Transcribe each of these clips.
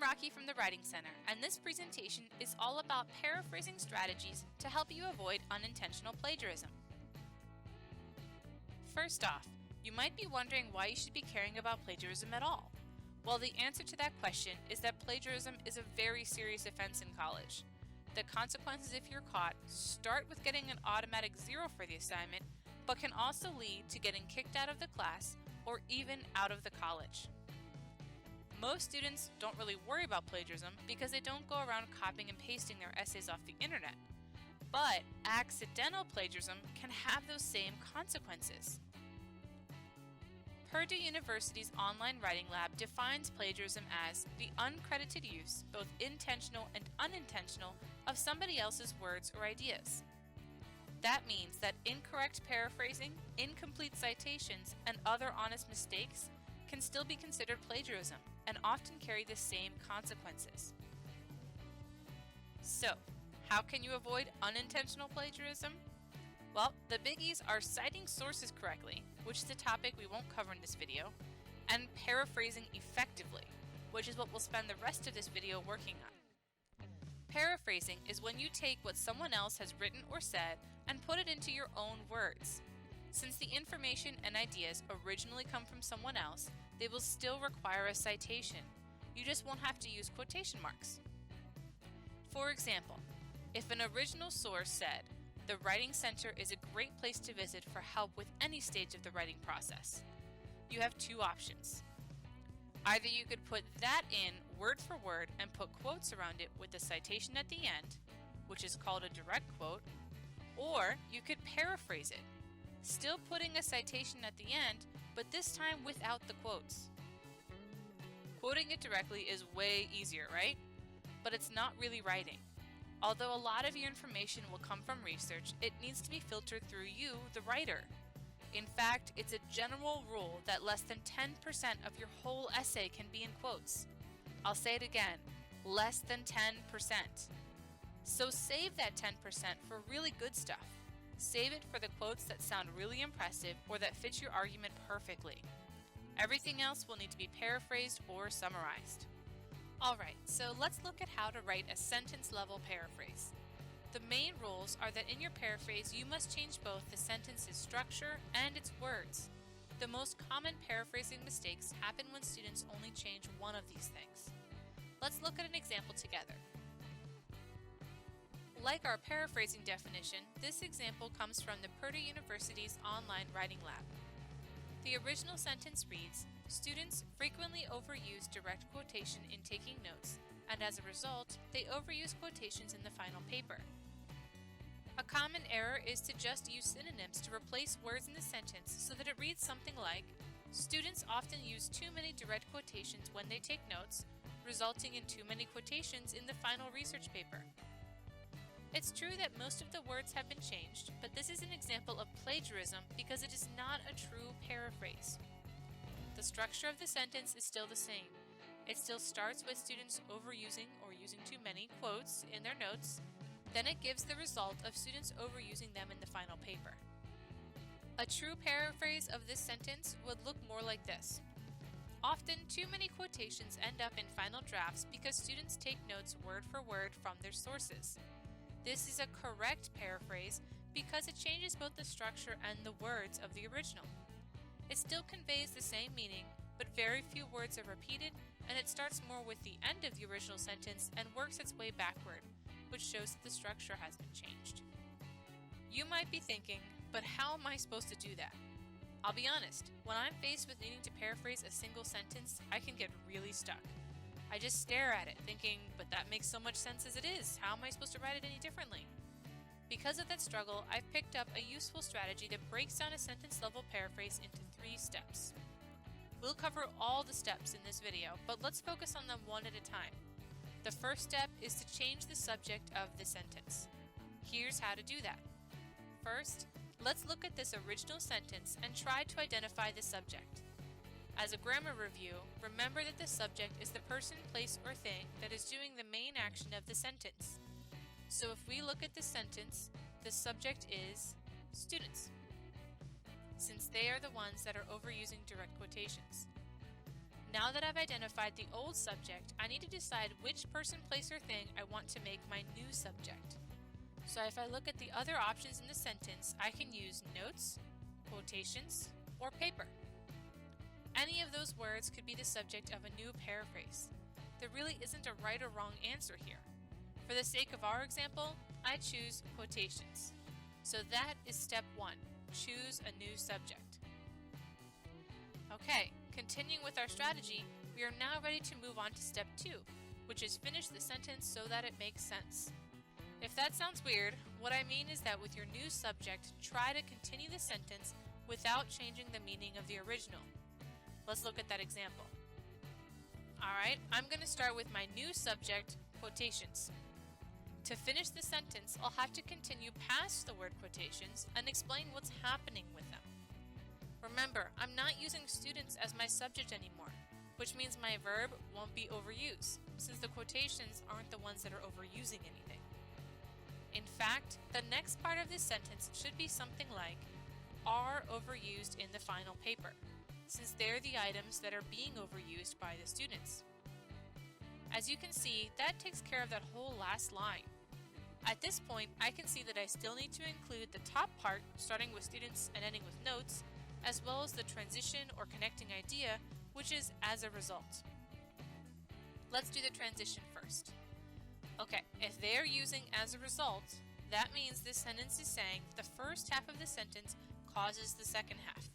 I'm Rocky from the Writing Center, and this presentation is all about paraphrasing strategies to help you avoid unintentional plagiarism. First off, you might be wondering why you should be caring about plagiarism at all. Well, the answer to that question is that plagiarism is a very serious offense in college. The consequences if you're caught start with getting an automatic 0 for the assignment, but can also lead to getting kicked out of the class or even out of the college. Most students don't really worry about plagiarism because they don't go around copying and pasting their essays off the internet. But accidental plagiarism can have those same consequences. Purdue University's online writing lab defines plagiarism as the uncredited use, both intentional and unintentional, of somebody else's words or ideas. That means that incorrect paraphrasing, incomplete citations, and other honest mistakes can still be considered plagiarism and often carry the same consequences. So, how can you avoid unintentional plagiarism? Well, the biggies are citing sources correctly, which is a topic we won't cover in this video, and paraphrasing effectively, which is what we'll spend the rest of this video working on. Paraphrasing is when you take what someone else has written or said and put it into your own words. Since the information and ideas originally come from someone else, they will still require a citation. You just won't have to use quotation marks. For example, if an original source said, "The Writing Center is a great place to visit for help with any stage of the writing process," you have two options. Either you could put that in word for word and put quotes around it with a citation at the end, which is called a direct quote, or you could paraphrase it, still putting a citation at the end, but this time without the quotes. Quoting it directly is way easier, right? But it's not really writing. Although a lot of your information will come from research, it needs to be filtered through you, the writer. In fact, it's a general rule that less than 10% of your whole essay can be in quotes. I'll say it again, less than 10%. So save that 10% for really good stuff. Save it for the quotes that sound really impressive or that fit your argument perfectly. Everything else will need to be paraphrased or summarized. Alright, so let's look at how to write a sentence-level paraphrase. The main rules are that in your paraphrase you must change both the sentence's structure and its words. The most common paraphrasing mistakes happen when students only change one of these things. Let's look at an example together. Like our paraphrasing definition, this example comes from the Purdue University's online writing lab. The original sentence reads, "Students frequently overuse direct quotation in taking notes, and as a result, they overuse quotations in the final paper." A common error is to just use synonyms to replace words in the sentence so that it reads something like, "Students often use too many direct quotations when they take notes, resulting in too many quotations in the final research paper." It's true that most of the words have been changed, but this is an example of plagiarism because it is not a true paraphrase. The structure of the sentence is still the same. It still starts with students overusing or using too many quotes in their notes, then it gives the result of students overusing them in the final paper. A true paraphrase of this sentence would look more like this. Often, too many quotations end up in final drafts because students take notes word for word from their sources. This is a correct paraphrase because it changes both the structure and the words of the original. It still conveys the same meaning, but very few words are repeated, and it starts more with the end of the original sentence and works its way backward, which shows that the structure has been changed. You might be thinking, but how am I supposed to do that? I'll be honest, when I'm faced with needing to paraphrase a single sentence, I can get really stuck. I just stare at it, thinking, but that makes so much sense as it is. How am I supposed to write it any differently? Because of that struggle, I've picked up a useful strategy that breaks down a sentence-level paraphrase into 3 steps. We'll cover all the steps in this video, but let's focus on them one at a time. The first step is to change the subject of the sentence. Here's how to do that. First, let's look at this original sentence and try to identify the subject. As a grammar review, remember that the subject is the person, place, or thing that is doing the main action of the sentence. So if we look at the sentence, the subject is students, since they are the ones that are overusing direct quotations. Now that I've identified the old subject, I need to decide which person, place, or thing I want to make my new subject. So if I look at the other options in the sentence, I can use notes, quotations, or paper. Any of those words could be the subject of a new paraphrase. There really isn't a right or wrong answer here. For the sake of our example, I choose quotations. So that is step 1, choose a new subject. Okay, continuing with our strategy, we are now ready to move on to step 2, which is finish the sentence so that it makes sense. If that sounds weird, what I mean is that with your new subject, try to continue the sentence without changing the meaning of the original. Let's look at that example. Alright, I'm going to start with my new subject, quotations. To finish the sentence, I'll have to continue past the word quotations and explain what's happening with them. Remember, I'm not using students as my subject anymore, which means my verb won't be overused, since the quotations aren't the ones that are overusing anything. In fact, the next part of this sentence should be something like, are overused in the final paper, since they're the items that are being overused by the students. As you can see, that takes care of that whole last line. At this point, I can see that I still need to include the top part, starting with students and ending with notes, as well as the transition or connecting idea, which is as a result. Let's do the transition first. Okay, if they're using as a result, that means this sentence is saying the first half of the sentence causes the second half.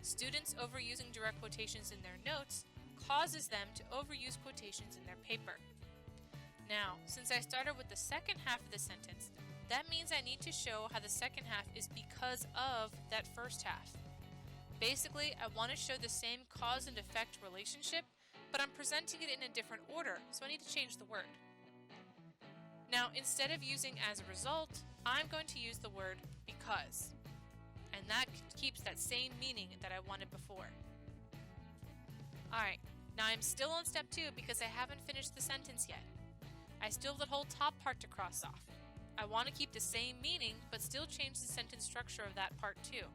Students overusing direct quotations in their notes causes them to overuse quotations in their paper. Now, since I started with the second half of the sentence, that means I need to show how the second half is because of that first half. Basically, I want to show the same cause and effect relationship, but I'm presenting it in a different order, so I need to change the word. Now, instead of using as a result, I'm going to use the word because. And that keeps that same meaning that I wanted before. Alright, now I'm still on step 2 because I haven't finished the sentence yet. I still have the whole top part to cross off. I want to keep the same meaning, but still change the sentence structure of that part too.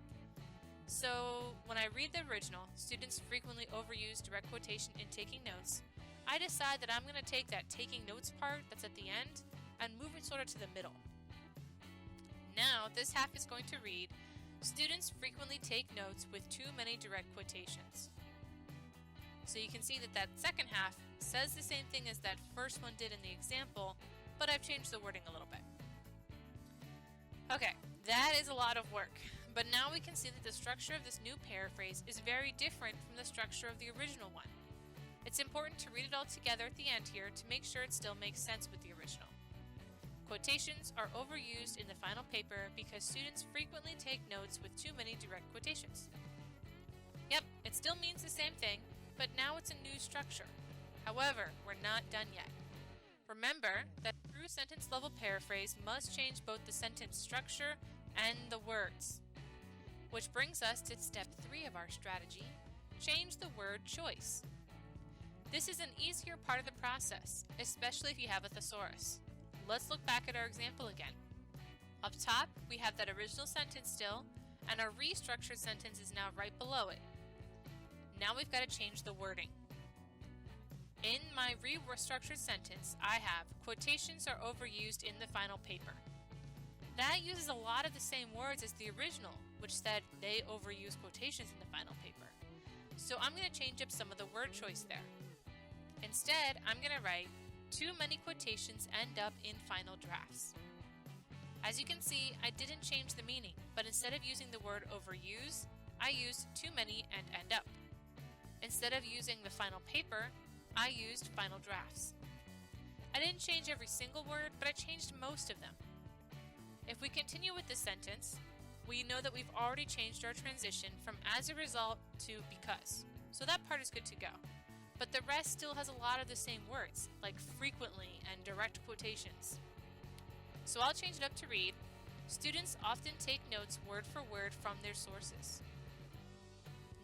So, when I read the original, students frequently overuse direct quotation in taking notes, I decide that I'm going to take that taking notes part that's at the end and move it sort of to the middle. Now, this half is going to read, students frequently take notes with too many direct quotations. So you can see that that second half says the same thing as that first one did in the example, but I've changed the wording a little bit. Okay, that is a lot of work, but now we can see that the structure of this new paraphrase is very different from the structure of the original one. It's important to read it all together at the end here to make sure it still makes sense with the original. Quotations are overused in the final paper because students frequently take notes with too many direct quotations. Yep, it still means the same thing, but now it's a new structure. However, we're not done yet. Remember that a true sentence level paraphrase must change both the sentence structure and the words. Which brings us to step 3 of our strategy, change the word choice. This is an easier part of the process, especially if you have a thesaurus. Let's look back at our example again. Up top, we have that original sentence still, and our restructured sentence is now right below it. Now we've got to change the wording. In my restructured sentence, I have quotations are overused in the final paper. That uses a lot of the same words as the original, which said they overuse quotations in the final paper. So I'm going to change up some of the word choice there. Instead, I'm going to write, too many quotations end up in final drafts. As you can see, I didn't change the meaning, but instead of using the word overuse, I used too many and end up. Instead of using the final paper, I used final drafts. I didn't change every single word, but I changed most of them. If we continue with this sentence, we know that we've already changed our transition from as a result to because. So that part is good to go. But the rest still has a lot of the same words, like frequently and direct quotations. So I'll change it up to read, students often take notes word for word from their sources.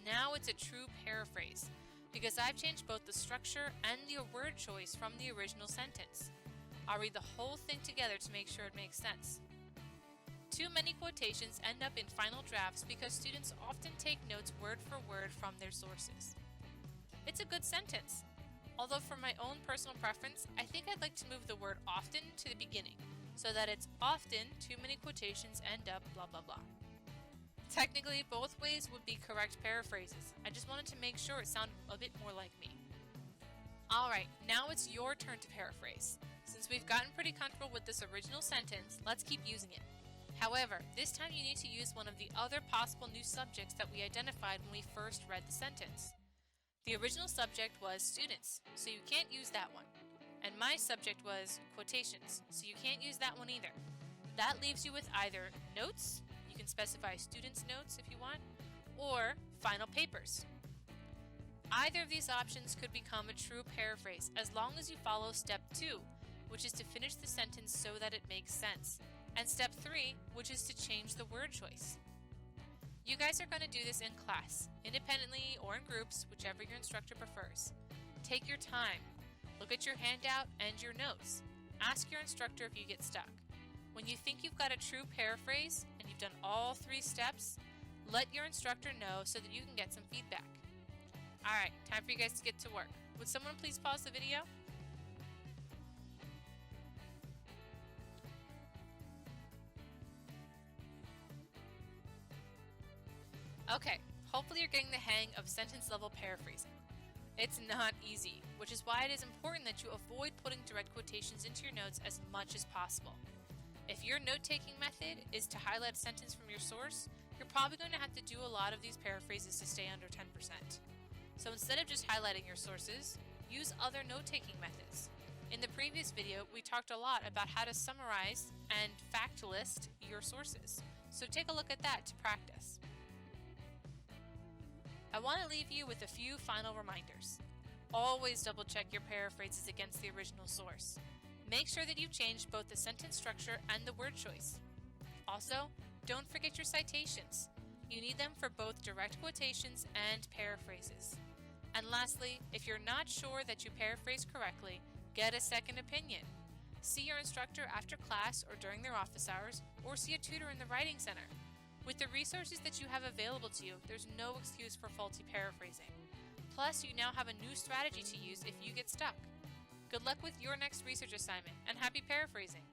Now it's a true paraphrase, because I've changed both the structure and the word choice from the original sentence. I'll read the whole thing together to make sure it makes sense. Too many quotations end up in final drafts because students often take notes word for word from their sources. It it's a good sentence. Although for my own personal preference, I think I'd like to move the word often to the beginning, so that it's often too many quotations end up blah blah blah. Technically, both ways would be correct paraphrases. I just wanted to make sure it sounded a bit more like me. Alright, now it's your turn to paraphrase. Since we've gotten pretty comfortable with this original sentence, let's keep using it. However, this time you need to use one of the other possible new subjects that we identified when we first read the sentence. The original subject was students, so you can't use that one. And my subject was quotations, so you can't use that one either. That leaves you with either notes, you can specify students' notes if you want, or final papers. Either of these options could become a true paraphrase as long as you follow step 2, which is to finish the sentence so that it makes sense, and step 3, which is to change the word choice. You guys are going to do this in class, independently or in groups, whichever your instructor prefers. Take your time. Look at your handout and your notes. Ask your instructor if you get stuck. When you think you've got a true paraphrase and you've done all 3 steps, let your instructor know so that you can get some feedback. Alright, time for you guys to get to work. Would someone please pause the video? Okay, hopefully you're getting the hang of sentence-level paraphrasing. It's not easy, which is why it is important that you avoid putting direct quotations into your notes as much as possible. If your note-taking method is to highlight a sentence from your source, you're probably going to have to do a lot of these paraphrases to stay under 10%. So instead of just highlighting your sources, use other note-taking methods. In the previous video, we talked a lot about how to summarize and fact list your sources, so take a look at that to practice. I want to leave you with a few final reminders. Always double-check your paraphrases against the original source. Make sure that you've changed both the sentence structure and the word choice. Also, don't forget your citations. You need them for both direct quotations and paraphrases. And lastly, if you're not sure that you paraphrase correctly, get a second opinion. See your instructor after class or during their office hours, or see a tutor in the Writing Center. With the resources that you have available to you, there's no excuse for faulty paraphrasing. Plus, you now have a new strategy to use if you get stuck. Good luck with your next research assignment, and happy paraphrasing!